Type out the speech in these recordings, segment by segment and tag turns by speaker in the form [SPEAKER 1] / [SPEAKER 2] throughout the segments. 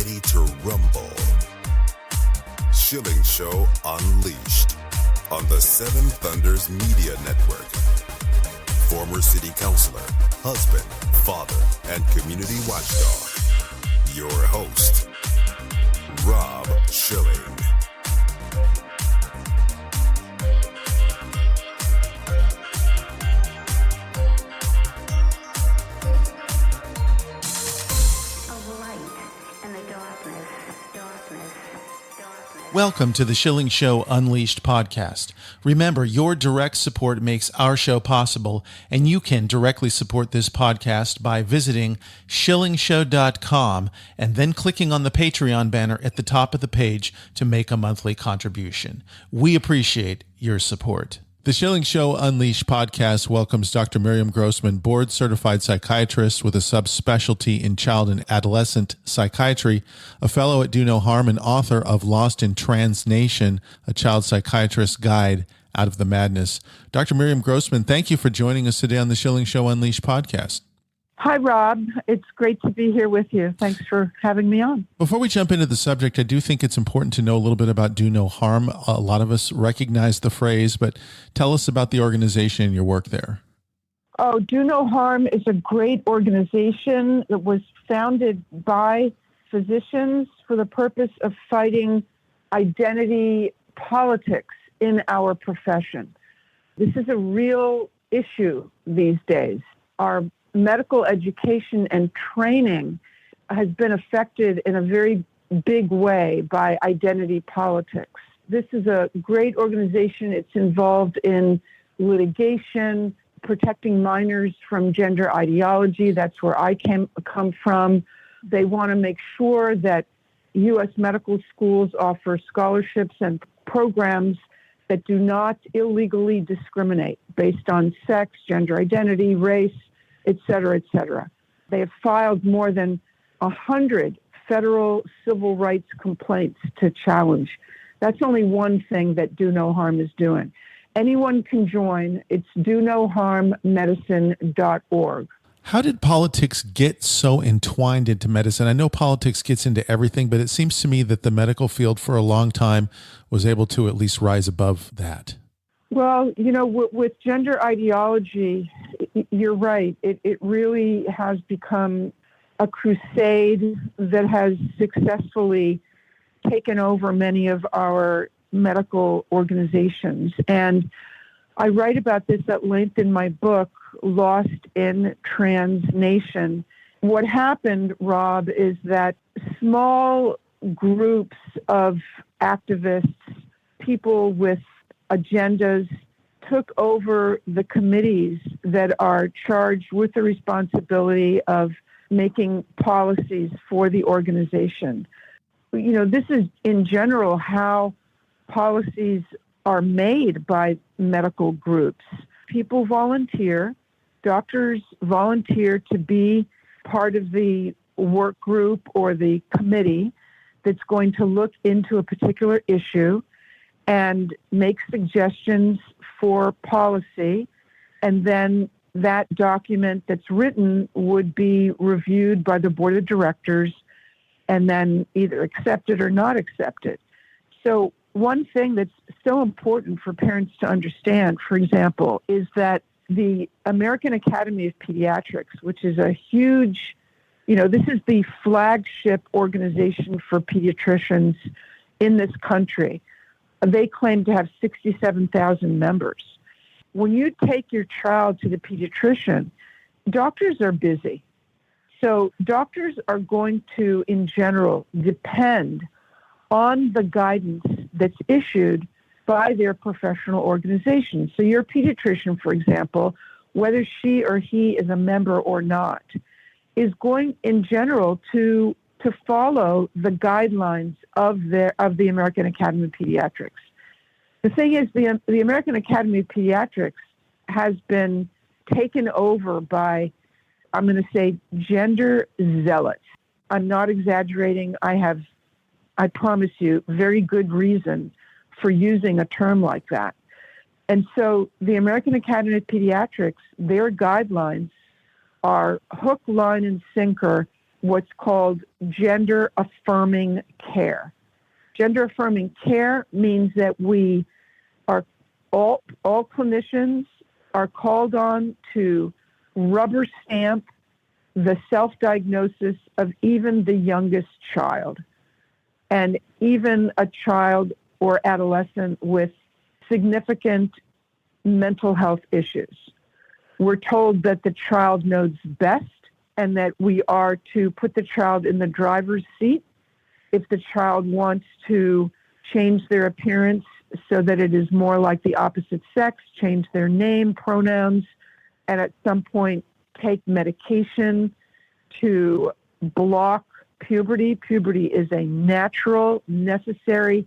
[SPEAKER 1] ready to rumble. Schilling Show Unleashed on the Seven Thunders Media Network. Former city councilor, husband, father, and community watchdog. Your host, Rob Schilling.
[SPEAKER 2] Welcome to the Schilling Show Unleashed Podcast. Remember, your direct support makes our show possible, and you can directly support this podcast by visiting shillingshow.com and then clicking on the Patreon banner at the top of the page to make a monthly contribution. We appreciate your support. The Schilling Show Unleashed podcast welcomes Dr. Miriam Grossman, board-certified psychiatrist with a subspecialty in child and adolescent psychiatry, a fellow at Do No Harm, and author of Lost in Trans Nation, a child psychiatrist's guide out of the madness. Dr. Miriam Grossman, thank you for joining us today on the Schilling Show Unleashed podcast.
[SPEAKER 3] Hi, Rob. It's great to be here with you. Thanks for having me on.
[SPEAKER 2] Before we jump into the subject, I do think it's important to know a little bit about Do No Harm. A lot of us recognize the phrase, but tell us about the organization and your work there.
[SPEAKER 3] Oh, Do No Harm is a great organization that was founded by physicians for the purpose of fighting identity politics in our profession. This is a real issue these days. Our medical education and training has been affected in a very big way by identity politics. This is a great organization. It's involved in litigation, protecting minors from gender ideology. That's where I come from. They want to make sure that U.S. medical schools offer scholarships and programs that do not illegally discriminate based on sex, gender identity, race, et cetera, et cetera. They have filed more than 100 federal civil rights complaints to challenge. That's only one thing that Do No Harm is doing. Anyone can join. It's donoharmmedicine.org.
[SPEAKER 2] How did politics get so entwined into medicine? I know politics gets into everything, but it seems to me that the medical field for a long time was able to at least rise above that.
[SPEAKER 3] Well, you know, with gender ideology, you're right. It really has become a crusade that has successfully taken over many of our medical organizations. And I write about this at length in my book, Lost in Trans Nation. What happened, Rob, is that small groups of activists, people with agendas, took over the committees that are charged with the responsibility of making policies for the organization. You know, this is in general how policies are made by medical groups. People volunteer, doctors volunteer to be part of the work group or the committee that's going to look into a particular issue and make suggestions for policy, and then that document that's written would be reviewed by the board of directors and then either accepted or not accepted. So one thing that's so important for parents to understand, for example, is that the American Academy of Pediatrics, which is a huge, this is the flagship organization for pediatricians in this country. They claim to have 67,000 members. When you take your child to the pediatrician, doctors are busy. So doctors are going to, in general, depend on the guidance that's issued by their professional organization. So your pediatrician, for example, whether she or he is a member or not, is going, in general, to follow the guidelines of the American Academy of Pediatrics. The thing is, the American Academy of Pediatrics has been taken over by, I'm going to say, gender zealots. I'm not exaggerating. I promise you, very good reason for using a term like that. And so the American Academy of Pediatrics, their guidelines are hook, line, and sinker what's called gender affirming care. Gender affirming care means that we are all clinicians are called on to rubber stamp the self-diagnosis of even the youngest child, and even a child or adolescent with significant mental health issues. We're told that the child knows best and that we are to put the child in the driver's seat if the child wants to change their appearance so that it is more like the opposite sex, change their name, pronouns, and at some point take medication to block puberty. Puberty is a natural, necessary,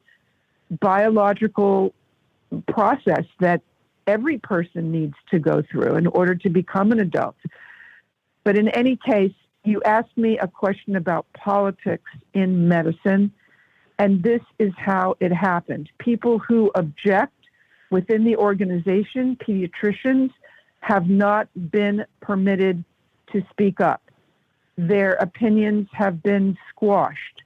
[SPEAKER 3] biological process that every person needs to go through in order to become an adult. But in any case, you asked me a question about politics in medicine, and this is how it happened. People who object within the organization, pediatricians, have not been permitted to speak up. Their opinions have been squashed.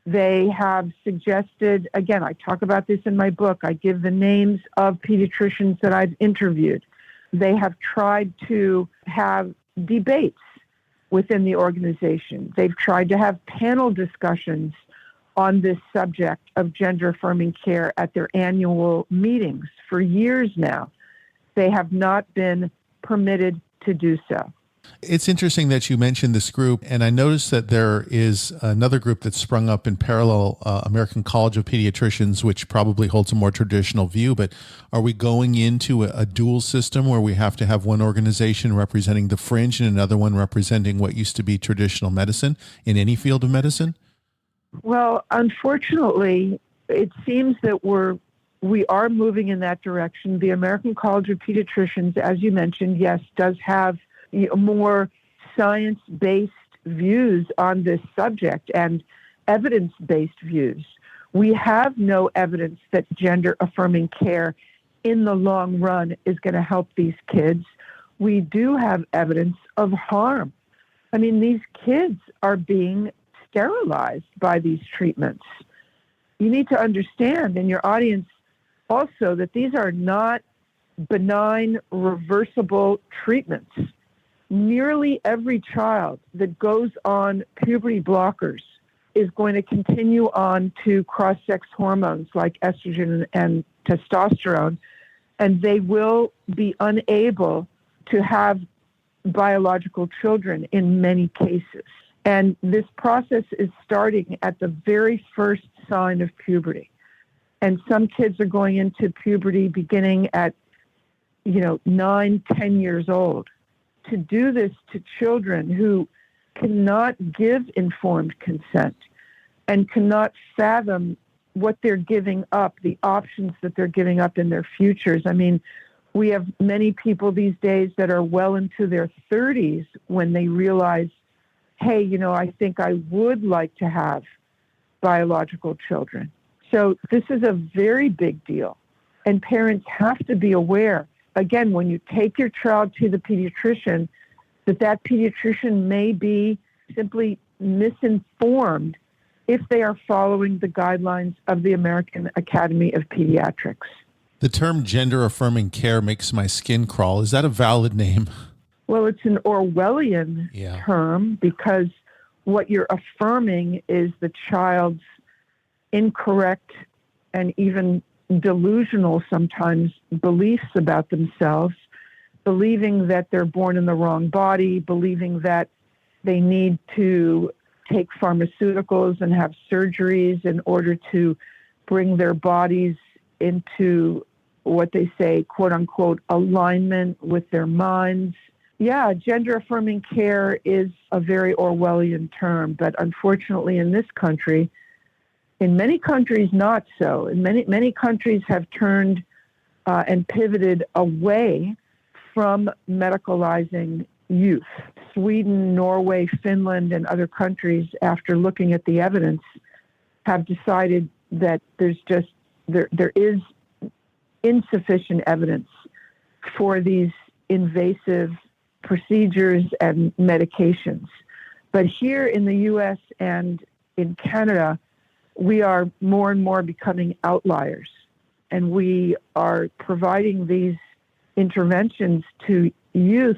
[SPEAKER 3] They have suggested, again, I talk about this in my book, I give the names of pediatricians that I've interviewed. They have tried to have debates within the organization. They've tried to have panel discussions on this subject of gender-affirming care at their annual meetings for years now. They have not been permitted to do so.
[SPEAKER 2] It's interesting that you mentioned this group, and I noticed that there is another group that's sprung up in parallel, American College of Pediatricians, which probably holds a more traditional view. But are we going into a dual system where we have to have one organization representing the fringe and another one representing what used to be traditional medicine in any field of medicine?
[SPEAKER 3] Well, unfortunately, it seems that we are moving in that direction. The American College of Pediatricians, as you mentioned, yes, does have more science-based views on this subject and evidence-based views. We have no evidence that gender-affirming care in the long run is going to help these kids. We do have evidence of harm. I mean, these kids are being sterilized by these treatments. You need to understand in your audience also that these are not benign, reversible treatments. Nearly every child that goes on puberty blockers is going to continue on to cross-sex hormones like estrogen and testosterone, and they will be unable to have biological children in many cases. And this process is starting at the very first sign of puberty. And some kids are going into puberty beginning at, 9, 10 years old. To do this to children who cannot give informed consent and cannot fathom what they're giving up, the options that they're giving up in their futures. I mean, we have many people these days that are well into their 30s when they realize, hey, I think I would like to have biological children. So this is a very big deal. And parents have to be aware, again, when you take your child to the pediatrician, that pediatrician may be simply misinformed if they are following the guidelines of the American Academy of Pediatrics.
[SPEAKER 2] The term gender-affirming care makes my skin crawl. Is that a valid name?
[SPEAKER 3] Well, it's an Orwellian term because what you're affirming is the child's incorrect and even delusional sometimes beliefs about themselves, believing that they're born in the wrong body, believing that they need to take pharmaceuticals and have surgeries in order to bring their bodies into what they say, quote unquote, alignment with their minds. Yeah, gender-affirming care is a very Orwellian term, but unfortunately in this country, in many countries not so. In many countries have turned and pivoted away from medicalizing youth. Sweden, Norway, Finland, and other countries, after looking at the evidence, have decided that there is insufficient evidence for these invasive procedures and medications. But here in the U.S. and in Canada, we are more and more becoming outliers. And we are providing these interventions to youth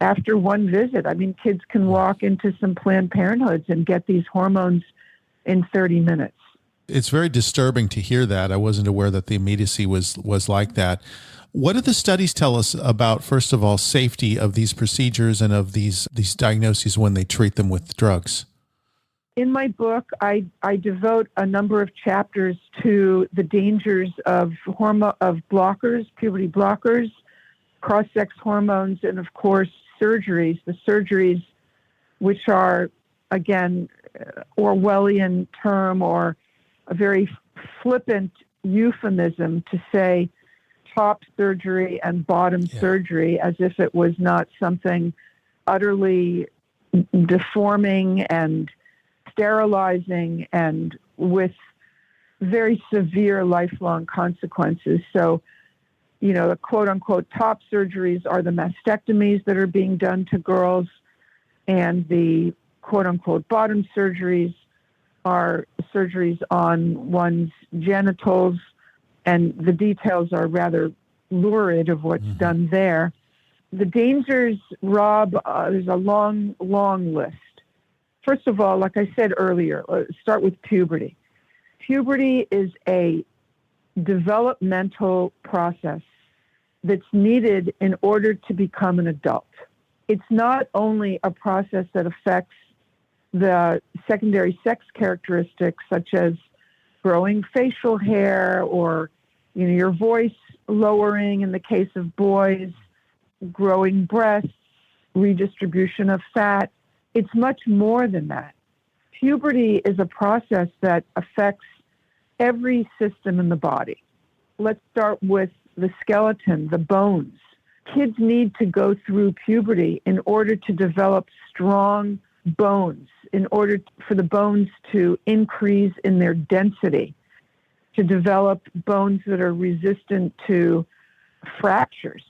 [SPEAKER 3] after one visit. I mean, kids can walk into some Planned Parenthoods and get these hormones in 30 minutes.
[SPEAKER 2] It's very disturbing to hear that. I wasn't aware that the immediacy was like that. What do the studies tell us about, first of all, safety of these procedures and of these diagnoses when they treat them with drugs?
[SPEAKER 3] In my book, I devote a number of chapters to the dangers of blockers, puberty blockers, cross-sex hormones, and of course, surgeries. The surgeries, which are, again, Orwellian term or a very flippant euphemism to say top surgery and bottom surgery, as if it was not something utterly deforming and sterilizing and with very severe lifelong consequences. So, the quote-unquote top surgeries are the mastectomies that are being done to girls, and the quote-unquote bottom surgeries are surgeries on one's genitals, and the details are rather lurid of what's done there. The dangers, Rob, there's a long, long list. First of all, like I said earlier, let's start with puberty. Puberty is a developmental process that's needed in order to become an adult. It's not only a process that affects the secondary sex characteristics such as growing facial hair or your voice lowering in the case of boys, growing breasts, redistribution of fat. It's much more than that. Puberty is a process that affects every system in the body. Let's start with the skeleton, the bones. Kids need to go through puberty in order to develop strong bones, in order for the bones to increase in their density, to develop bones that are resistant to fractures.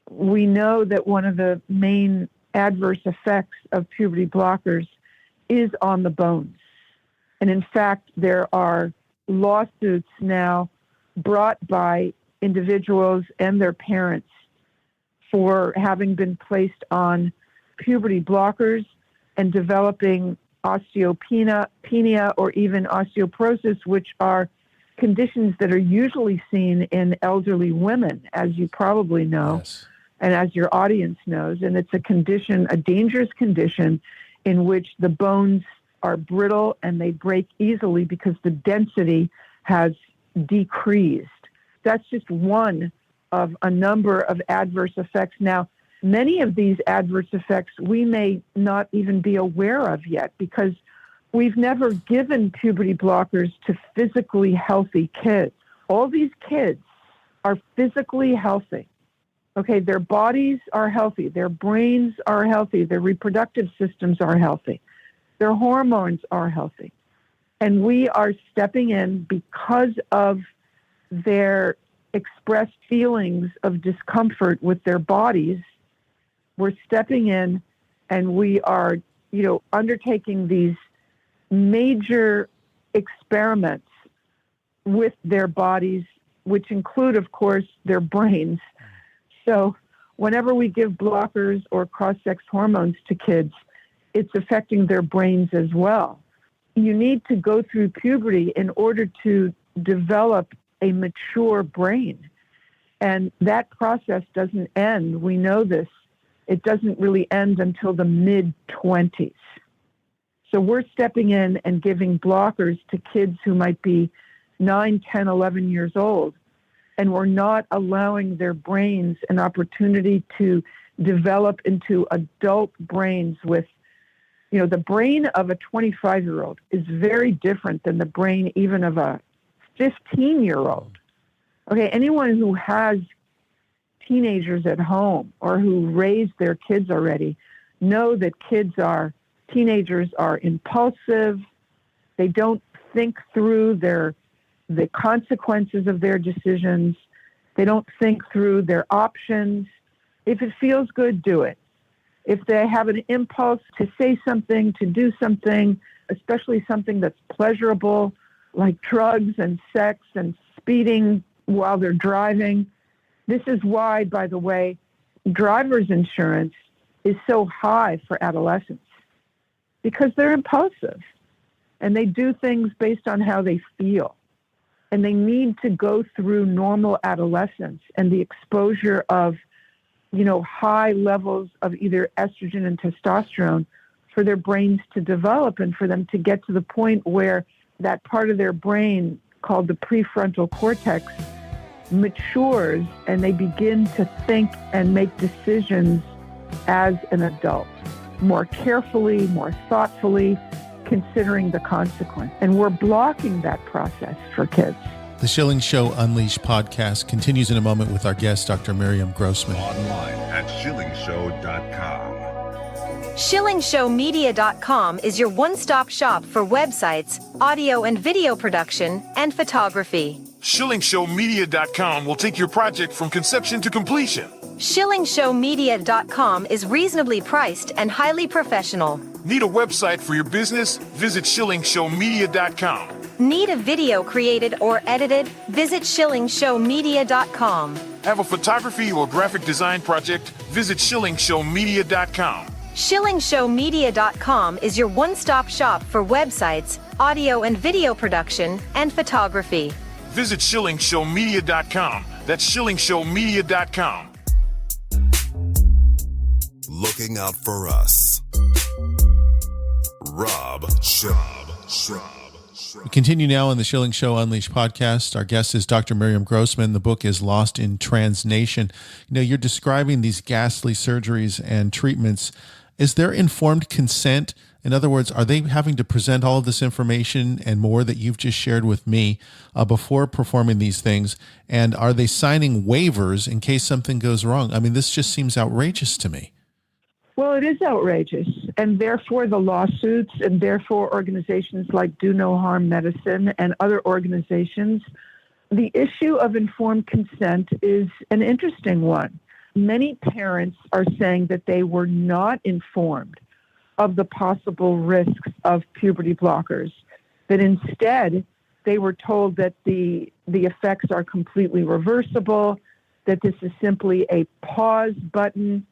[SPEAKER 3] We know that one of the main adverse effects of puberty blockers is on the bones. And in fact, there are lawsuits now brought by individuals and their parents for having been placed on puberty blockers and developing osteopenia or even osteoporosis, which are conditions that are usually seen in elderly women, as you probably know.
[SPEAKER 2] Yes.
[SPEAKER 3] And as your audience knows, and it's a condition, a dangerous condition in which the bones are brittle and they break easily because the density has decreased. That's just one of a number of adverse effects. Now, many of these adverse effects we may not even be aware of yet because we've never given puberty blockers to physically healthy kids. All these kids are physically healthy. Okay, their bodies are healthy, their brains are healthy, their reproductive systems are healthy, their hormones are healthy. And we are stepping in because of their expressed feelings of discomfort with their bodies. We're stepping in and we are, undertaking these major experiments with their bodies, which include, of course, their brains. So whenever we give blockers or cross-sex hormones to kids, it's affecting their brains as well. You need to go through puberty in order to develop a mature brain. And that process doesn't end. We know this. It doesn't really end until the mid-20s. So we're stepping in and giving blockers to kids who might be 9, 10, 11 years old. And we're not allowing their brains an opportunity to develop into adult brains with, the brain of a 25-year-old is very different than the brain even of a 15-year-old. Okay, anyone who has teenagers at home or who raised their kids already know that teenagers are impulsive. They don't think through the consequences of their decisions. They don't think through their options. If it feels good, do it. If they have an impulse to say something, to do something, especially something that's pleasurable, like drugs and sex and speeding while they're driving. This is why, by the way, driver's insurance is so high for adolescents, because they're impulsive and they do things based on how they feel. And they need to go through normal adolescence and the exposure of, high levels of either estrogen and testosterone for their brains to develop and for them to get to the point where that part of their brain called the prefrontal cortex matures and they begin to think and make decisions as an adult, more carefully, more thoughtfully, considering the consequence. And we're blocking that process for kids.
[SPEAKER 2] The Schilling Show Unleashed podcast continues in a moment with our guest, Dr. Miriam Grossman.
[SPEAKER 1] Online at schillingshow.com.
[SPEAKER 4] ShillingShowMedia.com is your one-stop shop for websites, audio and video production, and photography.
[SPEAKER 5] ShillingShowMedia.com will take your project from conception to completion.
[SPEAKER 4] ShillingShowMedia.com is reasonably priced and highly professional.
[SPEAKER 5] Need a website for your business? Visit ShillingShowMedia.com.
[SPEAKER 4] Need a video created or edited? Visit ShillingShowMedia.com.
[SPEAKER 5] Have a photography or graphic design project? Visit ShillingShowMedia.com.
[SPEAKER 4] ShillingShowMedia.com is your one-stop shop for websites, audio and video production, and photography.
[SPEAKER 5] Visit ShillingShowMedia.com. That's ShillingShowMedia.com.
[SPEAKER 1] Looking out for us. Rob Shaw.
[SPEAKER 2] We continue now on the Schilling Show Unleashed podcast. Our guest is Dr. Miriam Grossman. The book is Lost in Transnation. You're describing these ghastly surgeries and treatments. Is there informed consent? In other words, are they having to present all of this information and more that you've just shared with me before performing these things? And are they signing waivers in case something goes wrong? I mean, this just seems outrageous to me.
[SPEAKER 3] Well, it is outrageous, and therefore the lawsuits, and therefore organizations like Do No Harm Medicine and other organizations. The issue of informed consent is an interesting one. Many parents are saying that they were not informed of the possible risks of puberty blockers, that instead they were told that the effects are completely reversible, that this is simply a pause button.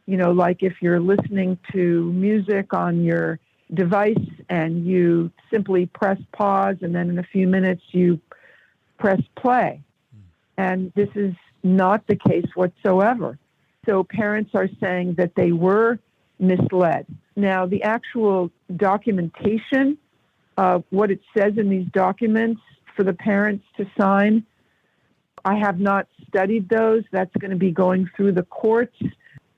[SPEAKER 3] Like if you're listening to music on your device and you simply press pause and then in a few minutes you press play. And this is not the case whatsoever. So parents are saying that they were misled. Now, the actual documentation of what it says in these documents for the parents to sign, I have not studied those. That's going to be going through the courts.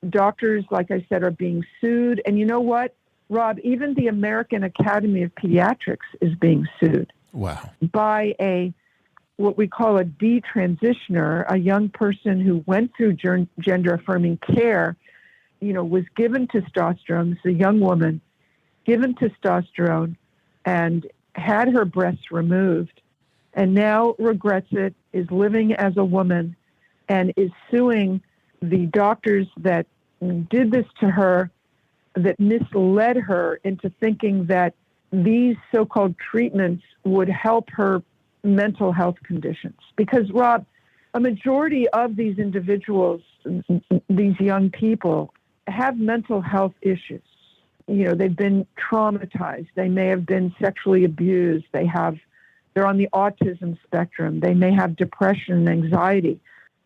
[SPEAKER 3] Doctors, like I said, are being sued. And you know what, Rob, even the American Academy of Pediatrics is being sued.
[SPEAKER 2] Wow.
[SPEAKER 3] By what we call a detransitioner, a young person who went through gender-affirming care, was given testosterone. This is a young woman, given testosterone and had her breasts removed, and now regrets it, is living as a woman, and is suing the doctors that did this to her, that misled her into thinking that these so-called treatments would help her mental health conditions. Because, Rob, a majority of these individuals, these young people, have mental health issues. They've been traumatized. They may have been sexually abused. They're on the autism spectrum. They may have depression and anxiety.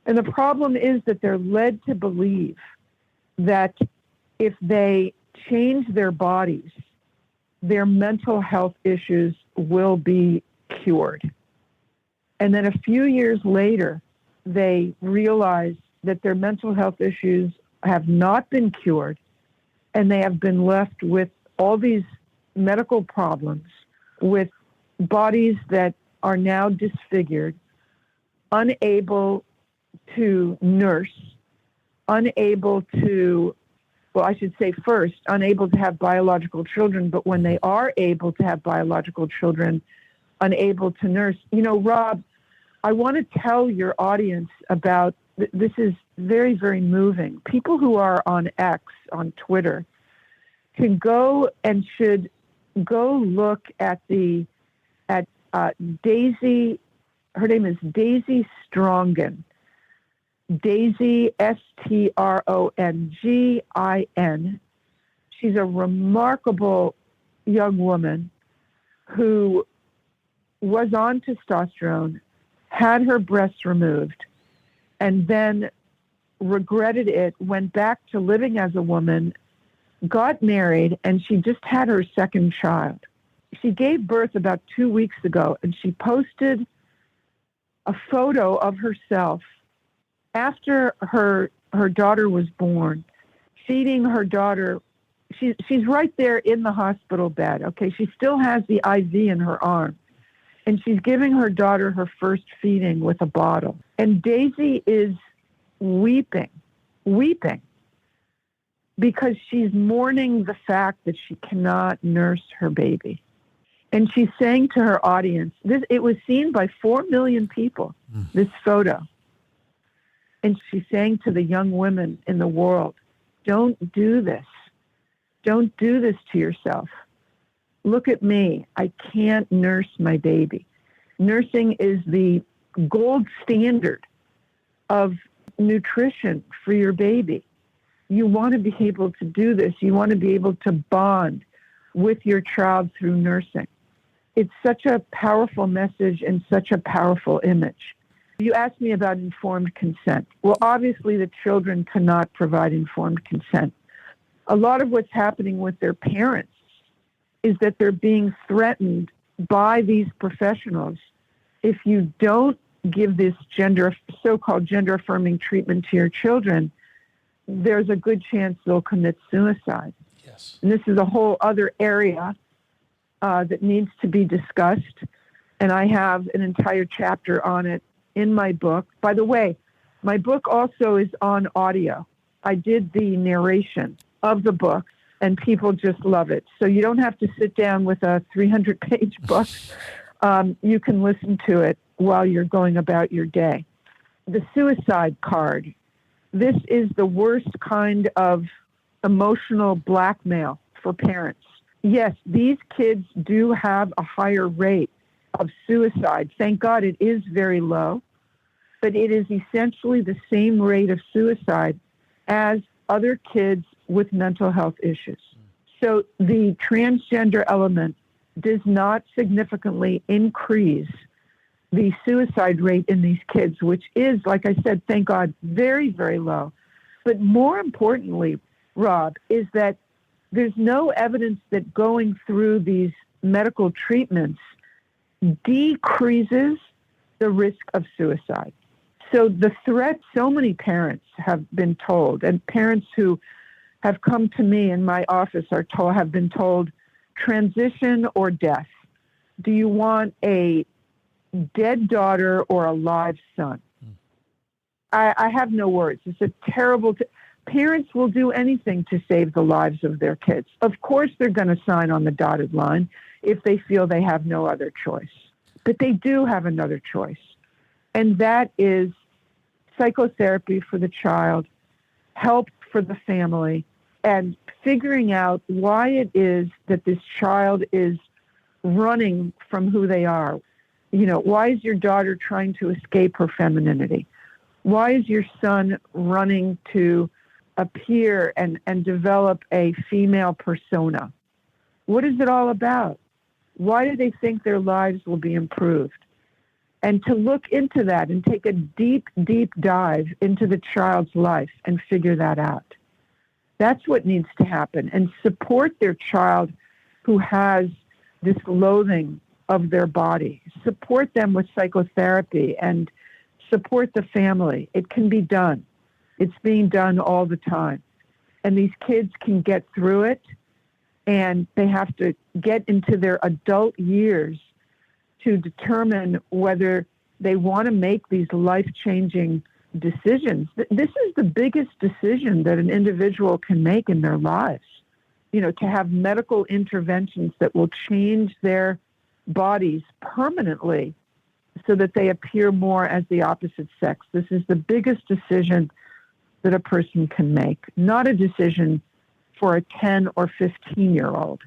[SPEAKER 3] And the problem is that they're led to believe that if they change their bodies, their mental health issues will be cured. And then a few years later, they realize that their mental health issues have not been cured, and they have been left with all these medical problems, with bodies that are now disfigured, unable to nurse, unable to have biological children, but when they are able to have biological children, unable to nurse. Rob, I want to tell your audience about this is very, very moving. People who are on X, on Twitter, can go and should go look at Daisy. Her name is Daisy Strongin. Daisy, Strongin. She's a remarkable young woman who was on testosterone, had her breasts removed, and then regretted it, went back to living as a woman, got married, and she just had her second child. She gave birth about 2 weeks ago, and she posted a photo of herself after her daughter was born, feeding her daughter. She's right there in the hospital bed. Okay, she still has the IV in her arm, and she's giving her daughter her first feeding with a bottle. And Daisy is weeping, because she's mourning the fact that she cannot nurse her baby. And she's saying to her audience, it was seen by 4 million people, this photo. And she's saying to the young women in the world, don't do this. Don't do this to yourself. Look at me. I can't nurse my baby. Nursing is the gold standard of nutrition for your baby. You want to be able to do this. You want to be able to bond with your child through nursing. It's such a powerful message and such a powerful image. You asked me about informed consent. Well, obviously the children cannot provide informed consent. A lot of what's happening with their parents is that they're being threatened by these professionals. If you don't give this so-called gender-affirming treatment to your children, there's a good chance they'll commit suicide.
[SPEAKER 2] Yes.
[SPEAKER 3] And this is a whole other area that needs to be discussed. And I have an entire chapter on it in my book. By the way, my book also is on audio. I did the narration of the book, and people just love it. So you don't have to sit down with a 300-page book. You can listen to it while you're going about your day. The suicide card. This is the worst kind of emotional blackmail for parents. Yes, these kids do have a higher rate of suicide. Thank God it is very low, but it is essentially the same rate of suicide as other kids with mental health issues. So the transgender element does not significantly increase the suicide rate in these kids, which is, like I said, thank God, very, very low. But more importantly, Rob, is that there's no evidence that going through these medical treatments decreases the risk of suicide. So the threat, so many parents have been told, and parents who have come to me in my office have been told, transition or death. Do you want a dead daughter or a live son? I have no words. It's a terrible... Parents will do anything to save the lives of their kids. Of course, they're going to sign on the dotted line if they feel they have no other choice. But they do have another choice, and that is psychotherapy for the child, help for the family, and figuring out why it is that this child is running from who they are. You know, why is your daughter trying to escape her femininity? Why is your son running to appear and develop a female persona? What is it all about? Why do they think their lives will be improved? And to look into that and take a deep, deep dive into the child's life and figure that out. That's what needs to happen. And support their child who has this loathing of their body. Support them with psychotherapy and support the family. It can be done. It's being done all the time. And these kids can get through it, and they have to get into their adult years to determine whether they want to make these life-changing decisions. This is the biggest decision that an individual can make in their lives. You know, to have medical interventions that will change their bodies permanently so that they appear more as the opposite sex. This is the biggest decision that a person can make, not a decision for a 10 or 15-year-old.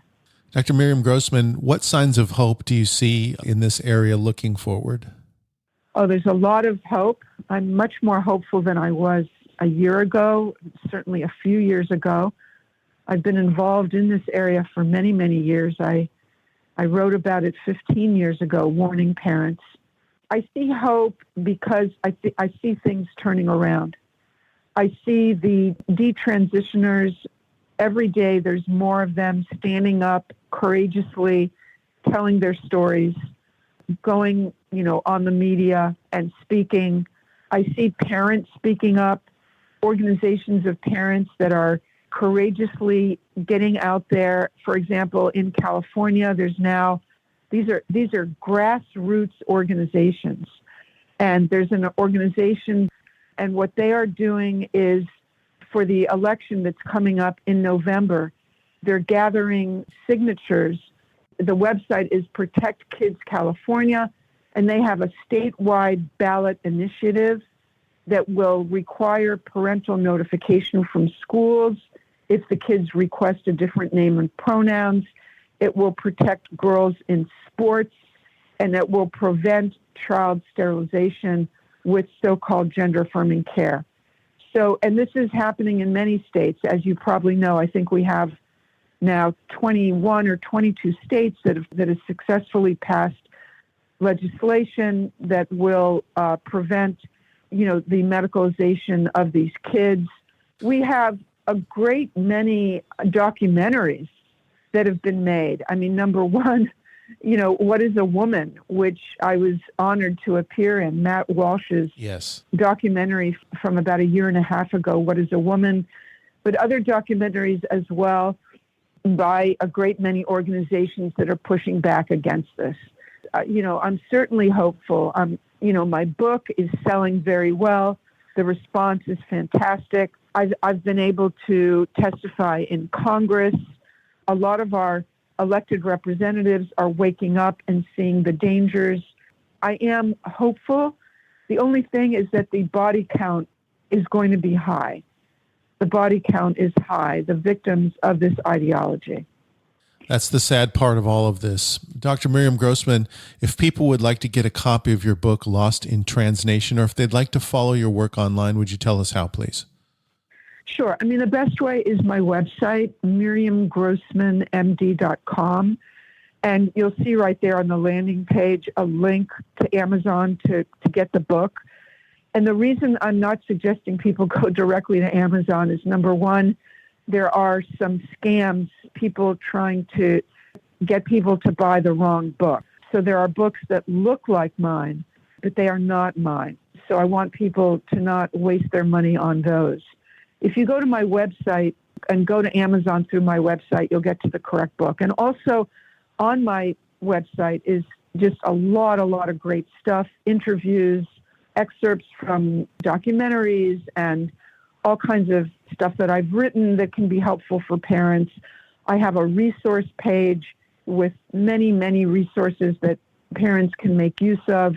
[SPEAKER 2] Dr. Miriam Grossman, what signs of hope do you see in this area looking forward?
[SPEAKER 3] Oh, there's a lot of hope. I'm much more hopeful than I was a year ago, certainly a few years ago. I've been involved in this area for many, many years. I wrote about it 15 years ago, warning parents. I see hope because I see things turning around. I see the detransitioners. Every day there's more of them standing up courageously, telling their stories, going, on the media and speaking. I see parents speaking up, organizations of parents that are courageously getting out there. For example, in California, there's now, these are grassroots organizations. And there's an organization, and what they are doing is, for the election that's coming up in November, they're gathering signatures. The website is Protect Kids California, and they have a statewide ballot initiative that will require parental notification from schools if the kids request a different name and pronouns. It will protect girls in sports, and it will prevent child sterilization with so-called gender-affirming care. So, and this is happening in many states. As you probably know, I think we have now 21 or 22 states that have successfully passed legislation that will prevent, the medicalization of these kids. We have a great many documentaries that have been made. I mean, number one, What is a Woman, which I was honored to appear in, Matt Walsh's documentary from about a year and a half ago, What is a Woman, but other documentaries as well by a great many organizations that are pushing back against this. I'm certainly hopeful. My book is selling very well. The response is fantastic. I've been able to testify in Congress. A lot of our elected representatives are waking up and seeing the dangers. I am hopeful. The only thing is that the body count is going to be high. The body count is high, the victims of this ideology.
[SPEAKER 2] That's the sad part of all of this. Dr. Miriam Grossman, if people would like to get a copy of your book, Lost in Transnation, or if they'd like to follow your work online, would you tell us how, please?
[SPEAKER 3] Sure. I mean, the best way is my website, miriamgrossmanmd.com. And you'll see right there on the landing page a link to Amazon to get the book. And the reason I'm not suggesting people go directly to Amazon is, number one, there are some scams, people trying to get people to buy the wrong book. So there are books that look like mine, but they are not mine. So I want people to not waste their money on those. If you go to my website and go to Amazon through my website, you'll get to the correct book. And also on my website is just a lot of great stuff, interviews, excerpts from documentaries, and all kinds of stuff that I've written that can be helpful for parents. I have a resource page with many, many resources that parents can make use of,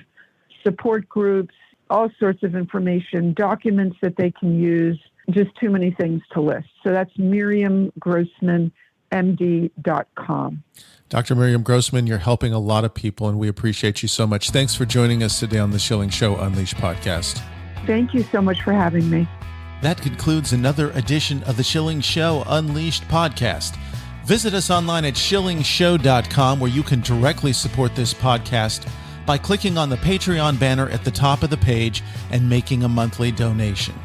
[SPEAKER 3] support groups, all sorts of information, documents that they can use, just too many things to list. So that's miriamgrossmanmd.com.
[SPEAKER 2] Dr. Miriam Grossman, you're helping a lot of people, and we appreciate you so much. Thanks for joining us today on the Schilling Show Unleashed podcast.
[SPEAKER 3] Thank you so much for having me.
[SPEAKER 2] That concludes another edition of the Schilling Show Unleashed podcast. Visit us online at schillingshow.com, where you can directly support this podcast by clicking on the Patreon banner at the top of the page and making a monthly donation.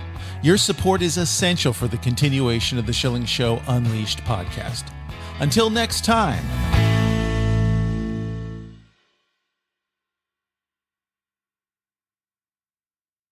[SPEAKER 2] Your support is essential for the continuation of the Schilling Show Unleashed podcast. Until next time.